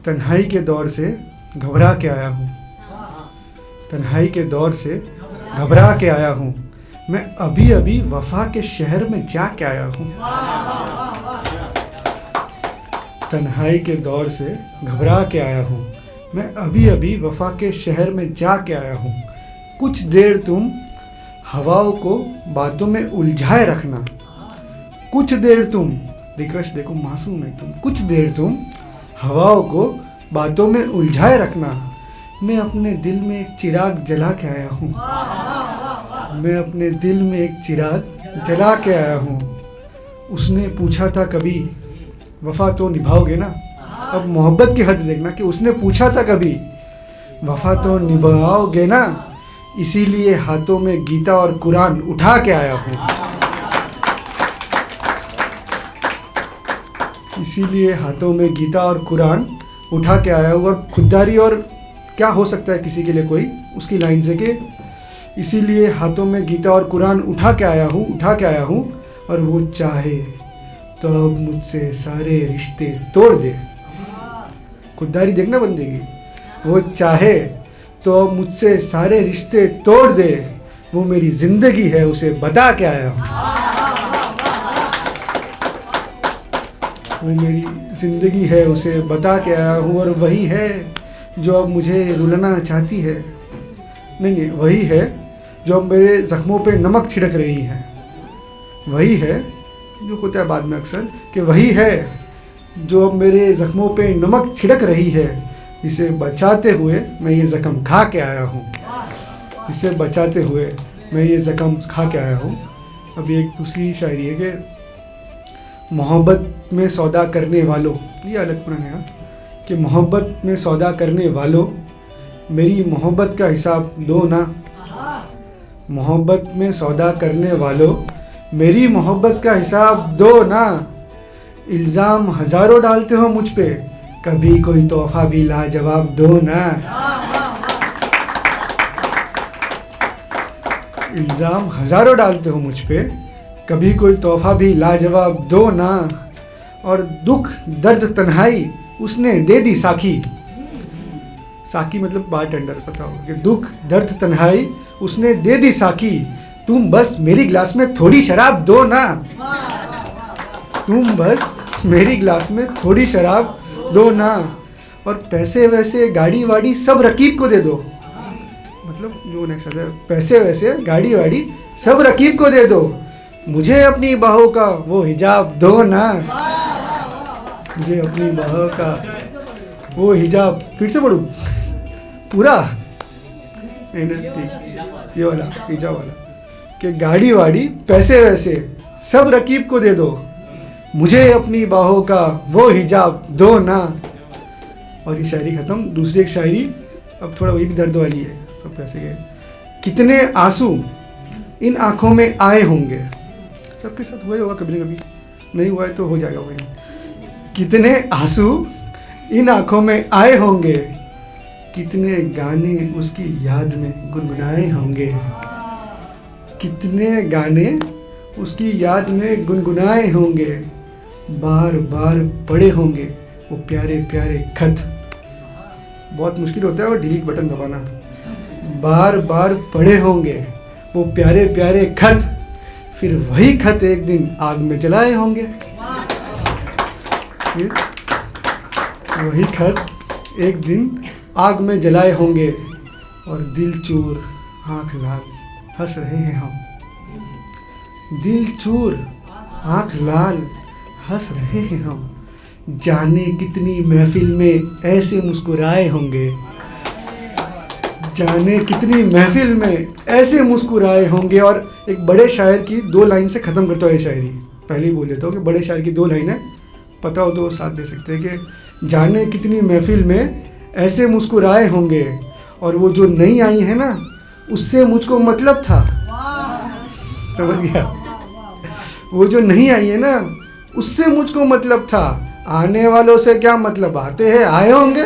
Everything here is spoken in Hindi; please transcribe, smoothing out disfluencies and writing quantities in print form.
तन्हाई के दौर से घबरा के आया हूँ, तन्हाई के दौर से घबरा के आया हूँ, मैं अभी अभी वफा के शहर में जा के आया हूँ। तन्हाई के दौर से घबरा के आया हूँ, मैं अभी अभी वफा के शहर में जा के आया हूँ। कुछ देर तुम हवाओं को बातों में उलझाए रखना, कुछ देर तुम, रिक्वेस्ट देखो मासूम है तुम, कुछ देर तुम हवाओं को बातों में उलझाए रखना। मैं अपने दिल में एक चिराग जला के आया हूँ, मैं अपने दिल में एक चिराग जला के आया हूँ। उसने पूछा था कभी वफा तो निभाओगे ना। अब मोहब्बत की हद देखना कि उसने पूछा था कभी वफा तो निभाओगे ना, इसीलिए हाथों में गीता और कुरान उठा के आया हूँ, इसीलिए हाथों में गीता और कुरान उठा के आया हूँ। और खुददारी और क्या हो सकता है किसी के लिए कोई उसकी लाइन से कि इसीलिए हाथों में गीता और कुरान उठा के आया हूँ और वो चाहे तो अब मुझसे सारे रिश्ते तोड़ दे। खुददारी देखना बंदे की, वो चाहे तो अब मुझसे सारे रिश्ते तोड़ दे, वो मेरी जिंदगी है उसे बता के आया हूँ, वो मेरी ज़िंदगी है उसे बता के आया हूँ। और वही है जो अब मुझे रुलाना चाहती है, नहीं वही है जो अब मेरे ज़ख्मों पे नमक छिड़क रही है, वही है जो होता है बाद में अक्सर कि वही है जो अब मेरे ज़ख्मों पे नमक छिड़क रही है, इसे बचाते हुए मैं ये ज़ख्म खा के आया हूँ, इसे बचाते हुए मैं ये ज़ख्म खा के आया हूँ। अभी एक दूसरी शायरी है कि मोहब्बत में सौदा करने वालों, ये अलग पुराना है कि मोहब्बत में सौदा करने वालों मेरी मोहब्बत का हिसाब दो ना, मोहब्बत में सौदा करने वालों मेरी मोहब्बत का हिसाब दो ना। इल्ज़ाम हज़ारों डालते हो मुझ पे, कभी कोई तोहफ़ा भी लाजवाब दो ना, इल्ज़ाम हज़ारों डालते हो मुझ पे, कभी कोई तोहफ़ा भी लाजवाब दो ना। और दुख दर्द तन्हाई उसने दे दी साकी, साकी मतलब बारटेंडर, पता हो कि दुख दर्द तन्हाई उसने दे दी साकी, तुम बस मेरी गिलास में थोड़ी शराब दो ना, तुम बस मेरी गिलास में थोड़ी शराब दो ना। और पैसे वैसे गाड़ी वाड़ी सब रकीब को दे दो, मतलब जो नेक्स्ट आता है, पैसे वैसे गाड़ी वाड़ी सब रकीब को दे दो, मुझे अपनी बाहों का वो हिजाब दो ना, मुझे अपनी बाहों का वो हिजाब, फिर से पढ़ूँ पूरा ये वाला हिजाब वाला कि गाड़ी वाड़ी पैसे वैसे सब रकीब को दे दो, मुझे अपनी बाहों का वो हिजाब दो ना। और ये शायरी ख़त्म। दूसरी एक शायरी अब थोड़ा वही भी दर्द वाली है, सब कैसे गए। कितने आंसू इन आँखों में आए होंगे, सबके साथ हुआ ही होगा कभी ना कभी, नहीं हुआ है तो हो जाएगा वही। कितने आंसू इन आँखों में आए होंगे, कितने गाने उसकी याद में गुनगुनाए होंगे, कितने गाने उसकी याद में गुनगुनाए होंगे, बार बार पढ़े होंगे वो प्यारे प्यारे खत, बहुत मुश्किल होता है वो डिलीट बटन दबाना, बार बार पढ़े होंगे वो प्यारे प्यारे खत, फिर वही खत एक दिन आग में जलाए होंगे, फिर वही खत एक दिन आग में जलाए होंगे। और दिल चूर आँख लाल हंस रहे हैं हम, दिल चूर आँख लाल हंस रहे हैं हम, जाने कितनी महफिल में ऐसे मुस्कुराए होंगे, जाने कितनी महफिल में ऐसे मुस्कुराए होंगे। और एक बड़े शायर की दो लाइन से ख़त्म करता हूँ ये शायरी, पहले ही बोल देता हूँ कि बड़े शायर की दो लाइनें पता हो तो वो साथ दे सकते हैं कि जाने कितनी महफिल में ऐसे मुस्कुराए होंगे, और वो जो नहीं आई है ना उससे मुझको मतलब था, समझ गया, वो जो नहीं आई है ना उससे मुझको मतलब था, आने वालों से क्या मतलब, आते हैं आए होंगे।